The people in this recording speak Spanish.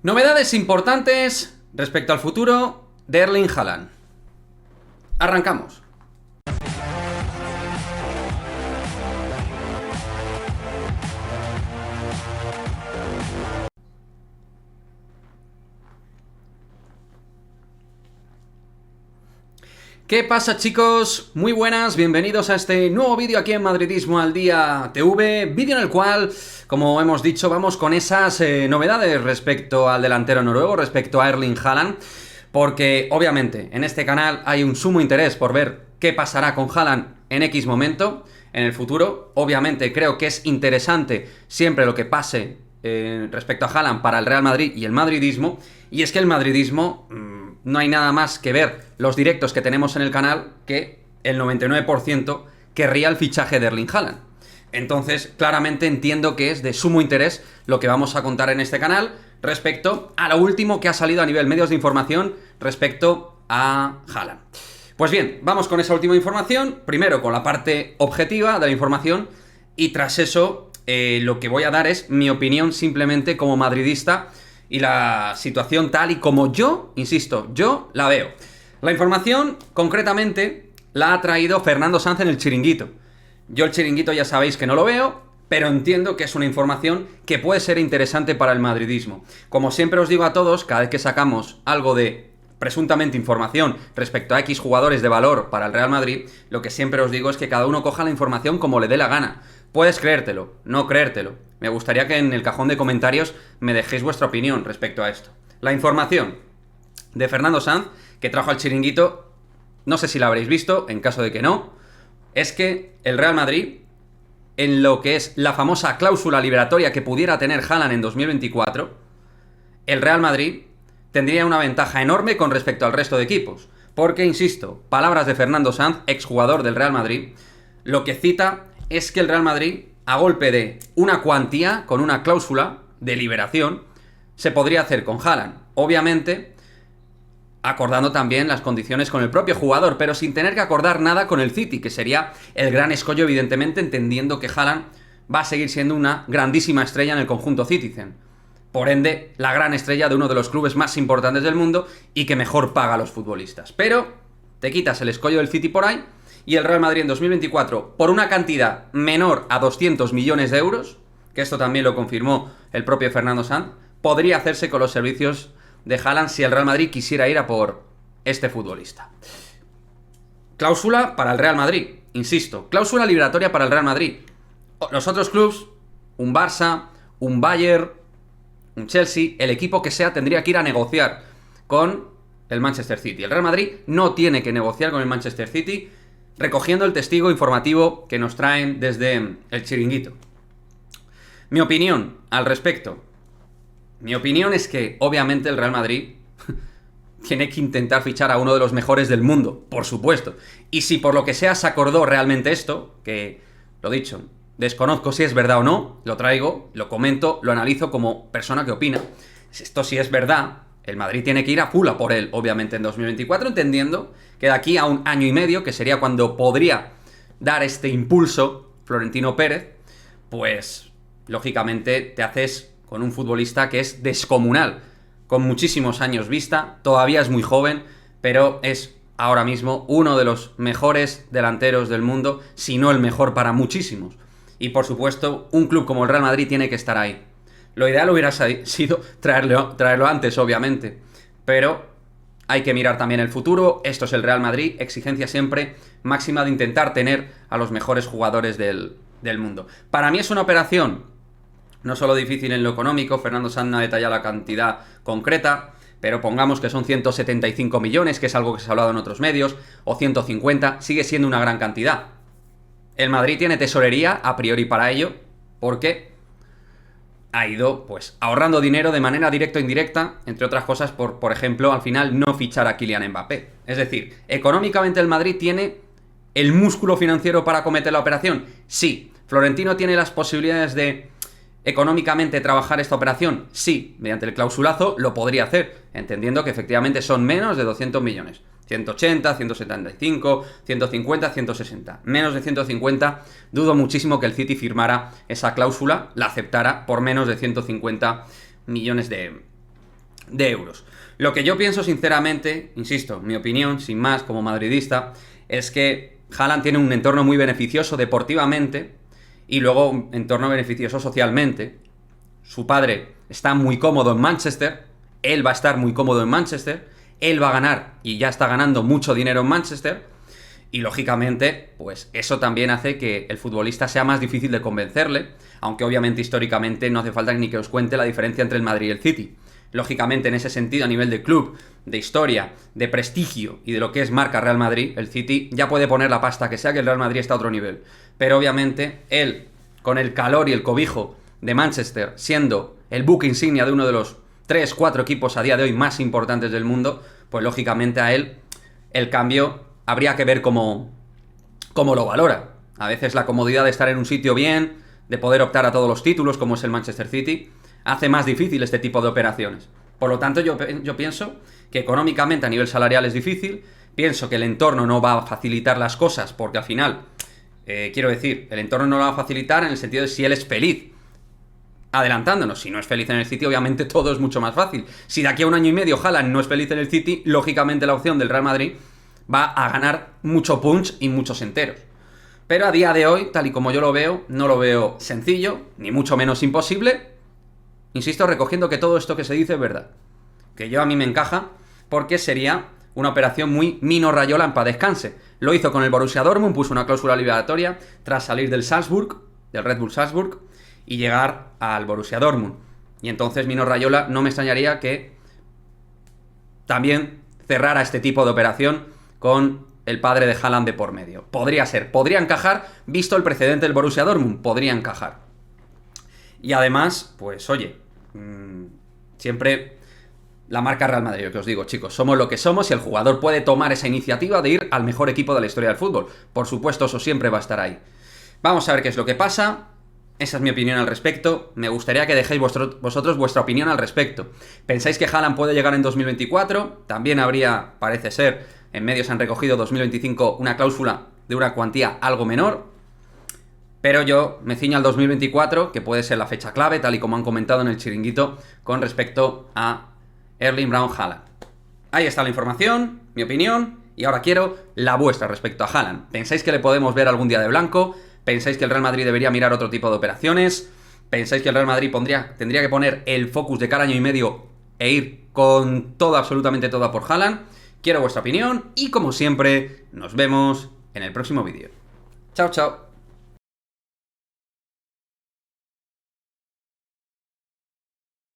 Novedades importantes respecto al futuro de Erling Haaland. Arrancamos. ¿Qué pasa, chicos? Muy buenas, bienvenidos a este nuevo vídeo aquí en Madridismo al Día TV, vídeo en el cual, como hemos dicho, vamos con esas novedades respecto al delantero noruego, respecto a Erling Haaland, porque obviamente en este canal hay un sumo interés por ver qué pasará con Haaland en X momento, en el futuro. Obviamente creo que es interesante siempre lo que pase respecto a Haaland para el Real Madrid y el madridismo, y es que el madridismo... no hay nada más que ver los directos que tenemos en el canal que el 99% querría el fichaje de Erling Haaland. Entonces, claramente entiendo que es de sumo interés lo que vamos a contar en este canal respecto a lo último que ha salido a nivel medios de información respecto a Haaland. Pues bien, vamos con esa última información, primero con la parte objetiva de la información y tras eso lo que voy a dar es mi opinión simplemente como madridista y la situación tal y como yo, insisto, yo la veo. La información, concretamente, la ha traído Fernando Sanz en el Chiringuito. Yo el Chiringuito ya sabéis que no lo veo, pero entiendo que es una información que puede ser interesante para el madridismo. Como siempre os digo a todos, cada vez que sacamos algo de presuntamente información respecto a X jugadores de valor para el Real Madrid, lo que siempre os digo es que cada uno coja la información como le dé la gana. Puedes creértelo, no creértelo. Me gustaría que en el cajón de comentarios me dejéis vuestra opinión respecto a esto. La información de Fernando Sanz, que trajo al Chiringuito, no sé si la habréis visto, en caso de que no, es que el Real Madrid, en lo que es la famosa cláusula liberatoria que pudiera tener Haaland en 2024, el Real Madrid tendría una ventaja enorme con respecto al resto de equipos. Porque, insisto, palabras de Fernando Sanz, exjugador del Real Madrid, lo que cita es que el Real Madrid, a golpe de una cuantía, con una cláusula de liberación, se podría hacer con Haaland. Obviamente, acordando también las condiciones con el propio jugador, pero sin tener que acordar nada con el City, que sería el gran escollo, evidentemente, entendiendo que Haaland va a seguir siendo una grandísima estrella en el conjunto Citizen. Por ende, la gran estrella de uno de los clubes más importantes del mundo y que mejor paga a los futbolistas. Pero te quitas el escollo del City por ahí y el Real Madrid en 2024, por una cantidad menor a 200 millones de euros, que esto también lo confirmó el propio Fernando Sanz, podría hacerse con los servicios de Haaland si el Real Madrid quisiera ir a por este futbolista. Cláusula para el Real Madrid, insisto, cláusula liberatoria para el Real Madrid. Los otros clubes, un Barça, un Bayern, un Chelsea, el equipo que sea, tendría que ir a negociar con el Manchester City. El Real Madrid no tiene que negociar con el Manchester City, recogiendo el testigo informativo que nos traen desde el Chiringuito. Mi opinión al respecto. Mi opinión es que, obviamente, el Real Madrid tiene que intentar fichar a uno de los mejores del mundo, por supuesto. Y si por lo que sea se acordó realmente esto, que, lo dicho, desconozco si es verdad o no, lo traigo, lo comento, lo analizo como persona que opina. Esto sí es verdad, el Madrid tiene que ir a full a por él, obviamente, en 2024, entendiendo que de aquí a un año y medio, que sería cuando podría dar este impulso Florentino Pérez, pues, lógicamente, te haces con un futbolista que es descomunal, con muchísimos años vista, todavía es muy joven, pero es ahora mismo uno de los mejores delanteros del mundo, si no el mejor para muchísimos. Y, por supuesto, un club como el Real Madrid tiene que estar ahí. Lo ideal hubiera sido traerlo antes, obviamente, pero hay que mirar también el futuro. Esto es el Real Madrid, exigencia siempre máxima de intentar tener a los mejores jugadores del mundo. Para mí es una operación no solo difícil en lo económico, Fernando Sanz ha detallado la cantidad concreta, pero pongamos que son 175 millones, que es algo que se ha hablado en otros medios, o 150, sigue siendo una gran cantidad. El Madrid tiene tesorería a priori para ello, porque ha ido pues ahorrando dinero de manera directa o indirecta, entre otras cosas por ejemplo, al final no fichar a Kylian Mbappé. Es decir, económicamente el Madrid tiene el músculo financiero para acometer la operación. Sí. ¿Florentino tiene las posibilidades de económicamente trabajar esta operación? Sí, mediante el clausulazo lo podría hacer, entendiendo que efectivamente son menos de 200 millones. 180, 175, 150, 160. Menos de 150, dudo muchísimo que el City firmara esa cláusula, la aceptara por menos de 150 millones de de euros. Lo que yo pienso sinceramente, insisto, mi opinión, sin más, como madridista, es que Haaland tiene un entorno muy beneficioso deportivamente y luego un entorno beneficioso socialmente. Su padre está muy cómodo en Manchester, él va a estar muy cómodo en Manchester, él va a ganar y ya está ganando mucho dinero en Manchester y lógicamente pues eso también hace que el futbolista sea más difícil de convencerle, aunque obviamente históricamente no hace falta ni que os cuente la diferencia entre el Madrid y el City. Lógicamente, en ese sentido, a nivel de club, de historia, de prestigio y de lo que es marca Real Madrid, el City ya puede poner la pasta que sea, que el Real Madrid está a otro nivel. Pero obviamente, él, con el calor y el cobijo de Manchester, siendo el buque insignia de uno de los 3-4 equipos a día de hoy más importantes del mundo, pues lógicamente a él el cambio habría que ver cómo lo valora. A veces la comodidad de estar en un sitio bien, de poder optar a todos los títulos, como es el Manchester City, hace más difícil este tipo de operaciones. Por lo tanto, yo pienso que económicamente a nivel salarial es difícil, pienso que el entorno no va a facilitar las cosas, porque al final, quiero decir, el entorno no lo va a facilitar en el sentido de si él es feliz. Adelantándonos, si no es feliz en el City, obviamente todo es mucho más fácil. Si de aquí a un año y medio Haaland no es feliz en el City, lógicamente la opción del Real Madrid va a ganar mucho punch y muchos enteros. Pero a día de hoy, tal y como yo lo veo, no lo veo sencillo, ni mucho menos imposible. Insisto, recogiendo que todo esto que se dice es verdad. Que yo a mí me encaja, porque sería una operación muy Mino Raiola en paz descanse. Lo hizo con el Borussia Dortmund, puso una cláusula liberatoria tras salir del Salzburg, del Red Bull Salzburg, y llegar al Borussia Dortmund. Y entonces Mino Raiola no me extrañaría que también cerrara este tipo de operación con el padre de Haaland de por medio. Podría ser, podría encajar, visto el precedente del Borussia Dortmund, podría encajar. Y además, pues oye, siempre la marca Real Madrid, lo que os digo, chicos, somos lo que somos y el jugador puede tomar esa iniciativa de ir al mejor equipo de la historia del fútbol. Por supuesto, eso siempre va a estar ahí. Vamos a ver qué es lo que pasa. Esa es mi opinión al respecto. Me gustaría que dejéis vosotros vuestra opinión al respecto. ¿Pensáis que Haaland puede llegar en 2024? También habría, parece ser, en medios han recogido 2025 una cláusula de una cuantía algo menor. Pero yo me ciño al 2024, que puede ser la fecha clave, tal y como han comentado en el chiringuito, con respecto a Erling Braut Haaland. Ahí está la información, mi opinión, y ahora quiero la vuestra respecto a Haaland. ¿Pensáis que le podemos ver algún día de blanco? ¿Pensáis que el Real Madrid debería mirar otro tipo de operaciones? ¿Pensáis que el Real Madrid tendría que poner el focus de cada año y medio e ir con todo, absolutamente todo por Haaland? Quiero vuestra opinión y como siempre, nos vemos en el próximo vídeo. Chao, chao.